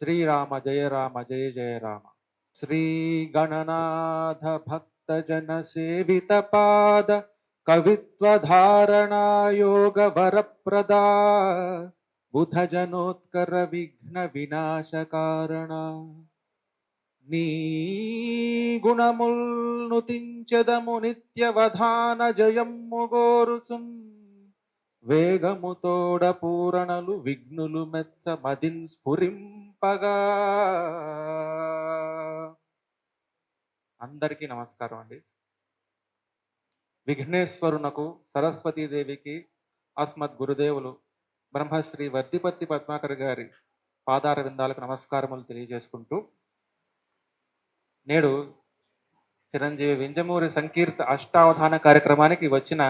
శ్రీరామ జయ రామ జయ జయ రామ. శ్రీ గణనాథ భక్తజన సేవిత పాద కవిత్వధారణా యోగ వరప్రదా బుధ జనోత్కర విఘ్న వినాశకారణ. నీ గుణముల్ను తించెదము నిత్యవధాన జయమ్ము గోరుచున్ వేగముతోడ పూరణలు విఘ్నులు మెచ్చ మదిన్ స్ఫురింపగా. అందరికీ నమస్కారం అండి. విఘ్నేశ్వరునకు సరస్వతీదేవికి అస్మద్ గురుదేవులు బ్రహ్మశ్రీ వర్ధిపత్తి పద్మాకర్ గారి పాదార విందాలకు నమస్కారములు తెలియజేసుకుంటూ, నేడు చిరంజీవి వింజమూరి సంకీర్త అష్టావధాన కార్యక్రమానికి వచ్చిన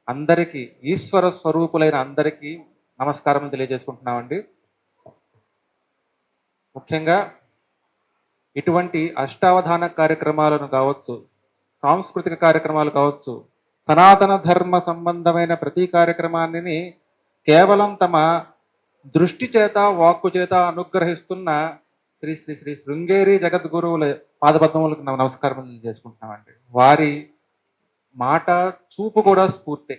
అందరికీ, ఈశ్వర స్వరూపులైన అందరికీ నమస్కారం తెలియజేసుకుంటున్నామండి. ముఖ్యంగా ఇటువంటి అష్టావధాన కార్యక్రమాలను కావచ్చు, సాంస్కృతిక కార్యక్రమాలు కావచ్చు, సనాతన ధర్మ సంబంధమైన ప్రతి కార్యక్రమాన్ని కేవలం తమ దృష్టి చేత వాక్కు చేత అనుగ్రహిస్తున్న శ్రీ శ్రీ శ్రీ శృంగేరి జగద్గురువుల పాదపద్మములకు నమస్కారం చేసుకుంటున్నామండి. వారి మాట చూపు కూడా స్ఫూర్తి.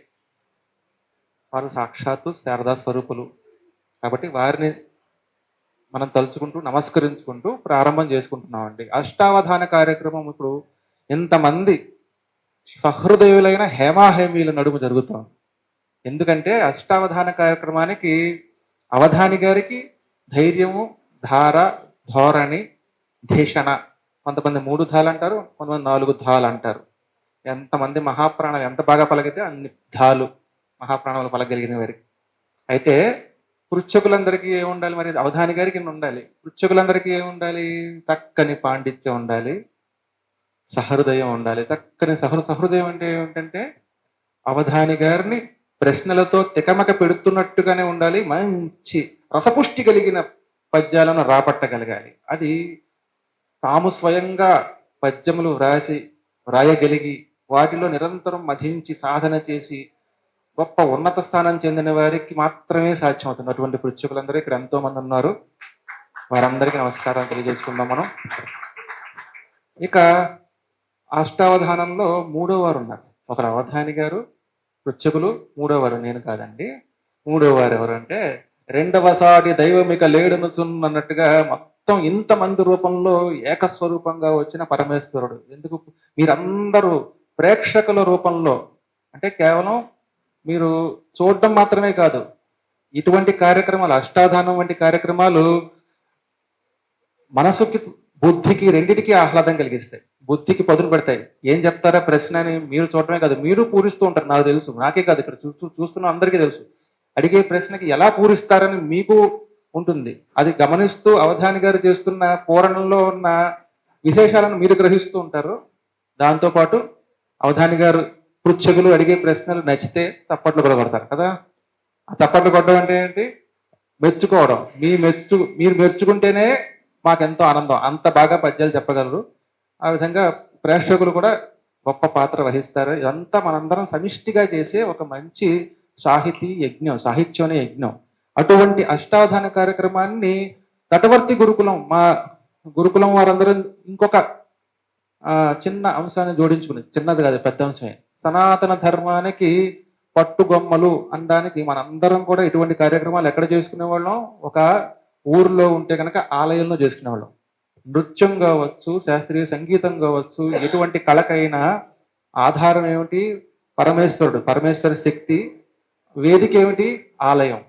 వారు సాక్షాత్తు శారదా స్వరూపులు కాబట్టి వారిని మనం తలుచుకుంటూ నమస్కరించుకుంటూ ప్రారంభం చేసుకుంటున్నామండి. అష్టావధాన కార్యక్రమం ఇప్పుడు ఇంతమంది సహృదయులైన హేమాహేమీల నడుము జరుగుతుంది. ఎందుకంటే అష్టావధాన కార్యక్రమానికి అవధాని గారికి ధైర్యము, ధార, ధోరణి, ధీషణ, కొంతమంది 3 ధాలు అంటారు, కొంతమంది 4 ధాలు అంటారు. ఎంతమంది మహాప్రాణాలు ఎంత బాగా పలికితే అన్ని ధాలు మహాప్రాణాలు పలకగలిగిన వారికి. అయితే పృచ్ఛకులందరికీ ఏముండాలి? మరి అవధాని గారికి ఉండాలి. పృచ్ఛకులందరికీ ఏముండాలి? చక్కని పాండిత్యం ఉండాలి, సహృదయం ఉండాలి. చక్కని సహృదయం అంటే ఏమిటంటే అవధాని గారిని ప్రశ్నలతో తికమక పెడుతున్నట్టుగానే ఉండాలి. మంచి రసపుష్టి కలిగిన పద్యాలను రాపట్టగలగాలి. అది తాము స్వయంగా పద్యములు వ్రాయగలిగి వాటిలో నిరంతరం మధించి సాధన చేసి గొప్ప ఉన్నత స్థానం చెందిన వారికి మాత్రమే సాధ్యమవుతుంది. అటువంటి పృచ్ఛకులందరూ ఇక్కడ ఎంతో మంది ఉన్నారు. వారందరికీ నమస్కారం తెలియజేసుకుందాం మనం. ఇక అష్టావధానంలో 3వ వారు ఉన్నారు. ఒకరు అవధాని గారు, పృచ్ఛకులు. 3వ వారు నేను కాదండి. 3వ వారు ఎవరంటే రెండవ సాటి దైవమిక లేడునుచున్ అన్నట్టుగా మొత్తం ఇంతమంది రూపంలో ఏకస్వరూపంగా వచ్చిన పరమేశ్వరుడు. ఎందుకు మీరందరూ ప్రేక్షకుల రూపంలో, అంటే కేవలం మీరు చూడటం మాత్రమే కాదు, ఇటువంటి కార్యక్రమాలు, అష్టావధానం వంటి కార్యక్రమాలు మనసుకి, బుద్ధికి, రెండిటికి ఆహ్లాదం కలిగిస్తాయి. బుద్ధికి పదును పెడతాయి. ఏం చెప్తారా ప్రశ్న అని మీరు చూడటమే కాదు, మీరు పూరిస్తూ ఉంటారు. నాకు తెలుసు, నాకే కాదు, ఇక్కడ చూస్తున్న అందరికీ తెలుసు. అడిగే ప్రశ్నకి ఎలా పూరిస్తారని మీకు ఉంటుంది. అది గమనిస్తూ అవధాని గారు చేస్తున్న పూరణంలో ఉన్న విశేషాలను మీరు గ్రహిస్తూ ఉంటారు. దాంతోపాటు అవధాని గారు పృచ్ఛకులు అడిగే ప్రశ్నలు నచ్చితే చప్పట్లు కూడా కొడతారు కదా. ఆ చప్పట్లు కొట్టడం అంటే ఏంటి? మెచ్చుకోవడం. మీరు మెచ్చుకుంటేనే మాకెంతో ఆనందం. అంత బాగా పద్యాలు చెప్పగలరు. ఆ విధంగా ప్రేక్షకులు కూడా గొప్ప పాత్ర వహిస్తారు. ఇదంతా మనందరం సమిష్టిగా చేసే ఒక మంచి సాహిత్యం అనే యజ్ఞం. అటువంటి అష్టావధాన కార్యక్రమాన్ని తటవర్తి గురుకులం, మా గురుకులం వారందరూ ఇంకొక చిన్న అంశాన్ని జోడించుకుని, చిన్నది కాదు పెద్ద అంశమే, సనాతన ధర్మానికి పట్టుగొమ్మలు అనడానికి మనందరం కూడా ఇటువంటి కార్యక్రమాలు ఎక్కడ చేసుకునే వాళ్ళం? ఒక ఊరిలో ఉంటే కనుక ఆలయంలో చేసుకునేవాళ్ళం. నృత్యం కావచ్చు, శాస్త్రీయ సంగీతం కావచ్చు, ఎటువంటి కళకైనా ఆధారం ఏమిటి? పరమేశ్వరుడు, పరమేశ్వర శక్తి. వేదిక ఏమిటి? ఆలయం.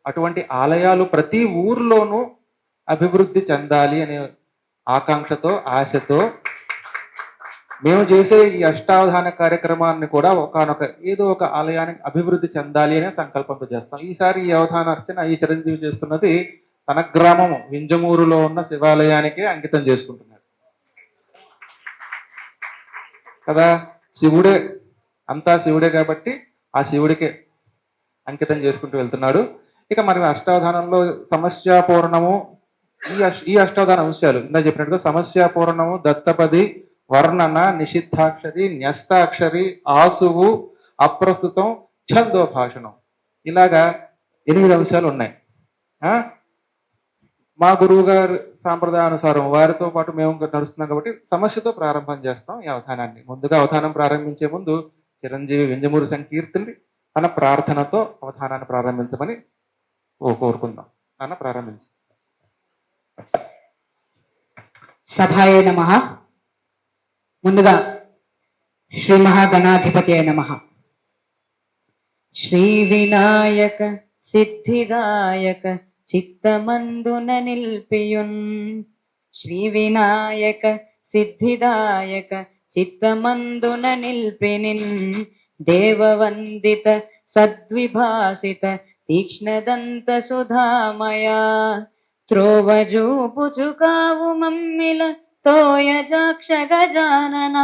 అటువంటి ఆలయాలు ప్రతి ఊర్లోనూ అభివృద్ధి చెందాలి అనే ఆకాంక్షతో, ఆశతో మేము చేసే ఈ అష్టావధాన కార్యక్రమాన్ని కూడా ఏదో ఒక ఆలయానికి అభివృద్ధి చెందాలి అనే సంకల్పంతో చేస్తాం. ఈసారి ఈ అవధానార్చన ఈ చిరంజీవి చేస్తున్నది తన గ్రామము వింజమూరులో ఉన్న శివాలయానికి అంకితం చేసుకుంటున్నాడు కదా. శివుడే, అంతా శివుడే కాబట్టి ఆ శివుడికే అంకితం చేసుకుంటూ వెళ్తున్నాడు. ఇక మరి అష్టావధానంలో సమస్యాపూర్ణము, ఈ అష్టావధాన అంశాలు ఇందా చెప్పినట్టుగా సమస్యాపూర్ణము, దత్తపది, వర్ణన, నిషిద్ధాక్షరి, న్యస్తాక్షరి, ఆసువు, అప్రస్తుతం, ఛందో భాషణం, ఇలాగా 8 అంశాలు ఉన్నాయి. మా గురువు గారి సాంప్రదాయానుసారం వారితో పాటు మేము నడుస్తున్నాం కాబట్టి సమస్యతో ప్రారంభం చేస్తాం ఈ అవధానాన్ని. ముందుగా అవధానం ప్రారంభించే ముందు చిరంజీవి వింజమూరి సంకీర్తని తన ప్రార్థనతో అవధానాన్ని ప్రారంభించమని కోరుకుందాం. నాన్న ప్రారంభించు. సభాయ నమః. ముందుగా శ్రీ మహాగణాధిపతయ నమః. శ్రీ వినాయక సిద్ధిదాయక చిత్తమందున నిల్పియున్. శ్రీ వినాయక సిద్ధిదాయక చిత్తమందున నిల్పినిన్. దేవవందిత సద్విభాసిత తీక్ష్ణదంత సుధామయా. త్రోవజూపుచు కావు మమ్మిల తోయజాక్ష గజానన.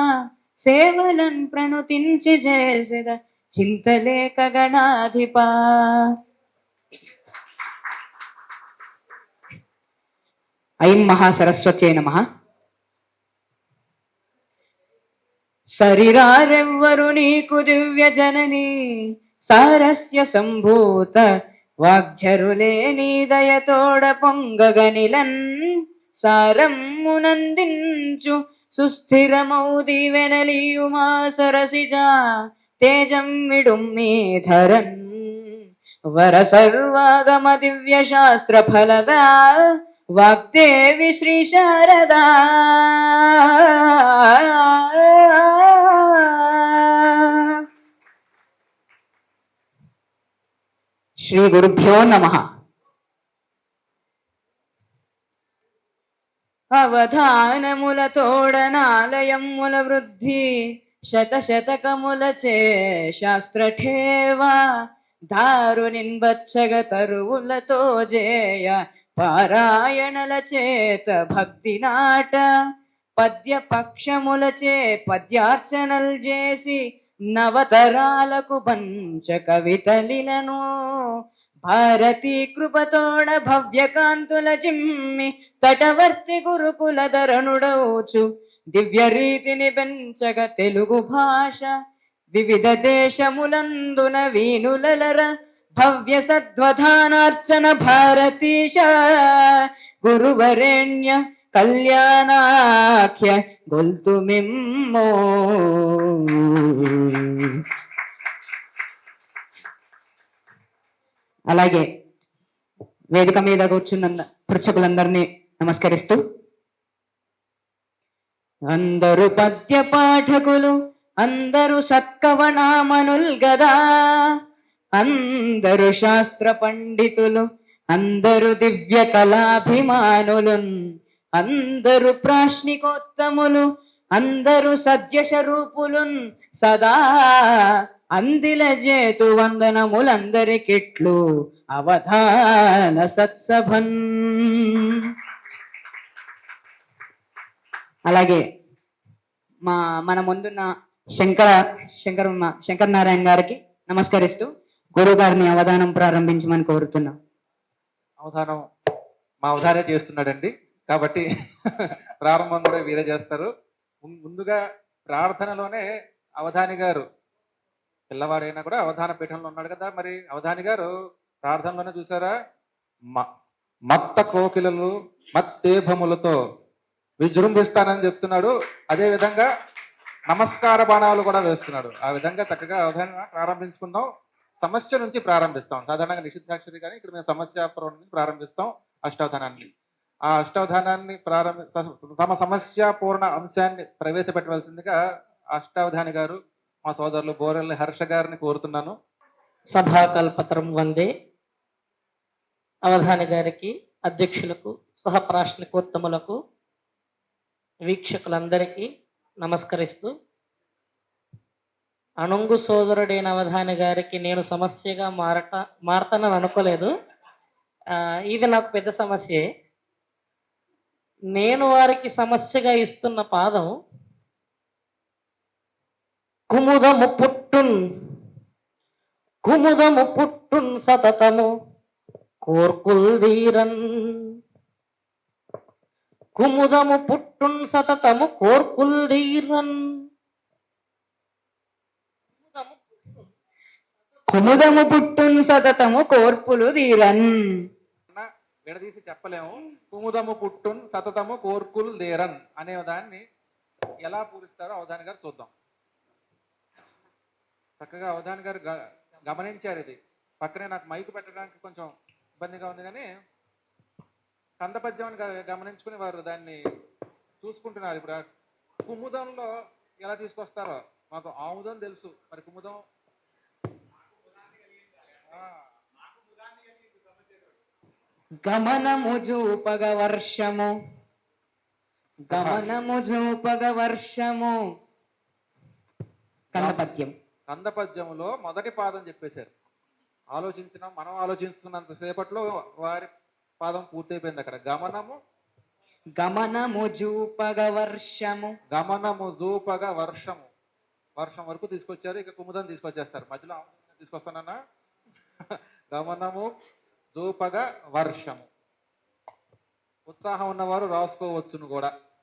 సేవలన్ ప్రణుతించి చేసెద చింతలేక గణాధిపా. ఐం మహాసరస్వత్యై నమః. శరీరారెవ్వరు నీకు దివ్య జనని. సారస్య సంభూత వాగ్ఝరులే నీ దయతోడ పొంగగనిలన్. సారమ్మునందించు సుస్థిరమౌ దీవెనలియుమా సరసిజా. తేజం విడుమ్మీ ధరన్ వర సర్వాగమ దివ్య శాస్త్ర ఫలదా. వాగ్దేవి శ్రీ శారదా. శ్రీ గురుభ్యో నమః. అవధానముల తోడనాలయముల వృద్ధి. శతశతకములచే శాస్త్రఠేవా. దారునిన్బచ్చగ తరువులతో జేయ పారాయణల చేత భక్తి నాట. పద్య పక్షములచే పద్యార్చనల్ చేసి నవతరాలకు పంచ కవితలిలను. భారతీ కృపతోడ భవ్యకాంతుల జిమ్మి తటవర్తి గురుకుల ధరణుడౌచు. దివ్య రీతిని పెంచగ తెలుగు భాష. వివిధ దేశములందున వీనులర భవ్య సద్వధానార్చన భారతీశ. గురువరేణ్య కళ్యాణాఖ్య గొల్తుమిమ్మో. అలాగే వేదిక మీద కూర్చున్న పృచ్ఛకులందరినీ నమస్కరిస్తూ, అందరూ పద్య పాఠకులు, అందరూ సత్కవనామనుల్ గదా. అందరూ శాస్త్ర పండితులు, అందరూ దివ్య కళాభిమానులున్. అందరూ ప్రాశ్నికోత్తములు, అందరూ సద్యస్వరూపులున్. సదా అందిల జేతు వందనములందరికిట్లు అవధాన సత్సభన్. అలాగే మన ముందున్న శంకర్ నారాయణ గారికి నమస్కరిస్తూ గురువు గారిని అవధానం ప్రారంభించమని కోరుతున్నాం. అవధానం మా అవధానే చేస్తున్నాడండి కాబట్టి ప్రారంభం కూడా వీరే చేస్తారు. ముందుగా ప్రార్థనలోనే అవధాని గారు, పిల్లవాడైనా కూడా అవధాన పీఠంలో ఉన్నాడు కదా, మరి అవధాని గారు ప్రార్థనలోనే చూసారా, మత్త కోకిలలు మత్తేభములతో విజృంభిస్తానని చెప్తున్నాడు. అదే విధంగా నమస్కార బాణాలు కూడా వేస్తున్నాడు. ఆ విధంగా చక్కగా అవధానం ప్రారంభించుకుందాం. సమస్య నుంచి ప్రారంభిస్తాం. సాధారణంగా నిషిద్ధాక్షరి కానీ ఇక్కడ మేము సమస్యాపురం నుంచి ప్రారంభిస్తాం అష్టావధానాన్ని. ఆ అష్టావధానాన్ని తమ సమస్యాపూర్ణ అంశాన్ని ప్రవేశపెట్టవలసిందిగా అష్టావధాని గారు మా సోదరులు బోరెల్లి హర్ష గారిని కోరుతున్నాను. సభాకల్పతరం వందే. అవధాని గారికి, అధ్యక్షులకు, సహప్రాశ్నికోత్తములకు, వీక్షకులందరికీ నమస్కరిస్తూ, అణుంగు సోదరుడైన అవధాని గారికి నేను సమస్యగా మారతానని అనుకోలేదు. ఇది నాకు పెద్ద సమస్యే. నేను వారికి సమస్యగా ఇస్తున్న పాదం కుముదము పుట్టున్ సతతము కోర్కుల్దీరన్. కుముదము పుట్టున్ సతతము కోర్కుల్దీరన్. కుముదము పుట్టున్ సతతము కోర్పులు తీరన్. విడదీసి చెప్పలేము. కుముదము పుట్టున్ సతతము కోర్కులు లేరన్ అనే దాన్ని ఎలా పూరిస్తారో అవధాని గారు చూద్దాం. చక్కగా అవధాని గారు గమనించారు. ఇది పక్కనే నాకు మైకు పెట్టడానికి కొంచెం ఇబ్బందిగా ఉంది, కానీ కందపద్యాన్ని గమనించుకుని వారు దాన్ని చూసుకుంటున్నారు. ఇప్పుడు ఆ కుముదంలో ఎలా తీసుకొస్తారో మాకు ఆముదం తెలుసు, మరి కుముదం గమనము చూపగ వర్షము, గమనము చూపగ వర్షము. కందపద్యం. కందపద్యములో మొదటి పాదం చెప్పేశారు. మనం ఆలోచిస్తున్నంత సేపట్లో వారి పాదం పూర్తయిపోయింది. అక్కడ గమనము గమనము చూపగ వర్షము, గమనము జూపగ వర్షము, వర్షం వరకు తీసుకొచ్చారు. ఇక కుముదం తీసుకొచ్చేస్తారు. మధ్యలో ఆముదం తీసుకొస్తానన్నా. గమనము జూపగ వర్షము. ఉత్సాహం ఉన్నవారు రాసుకోవచ్చును కూడా.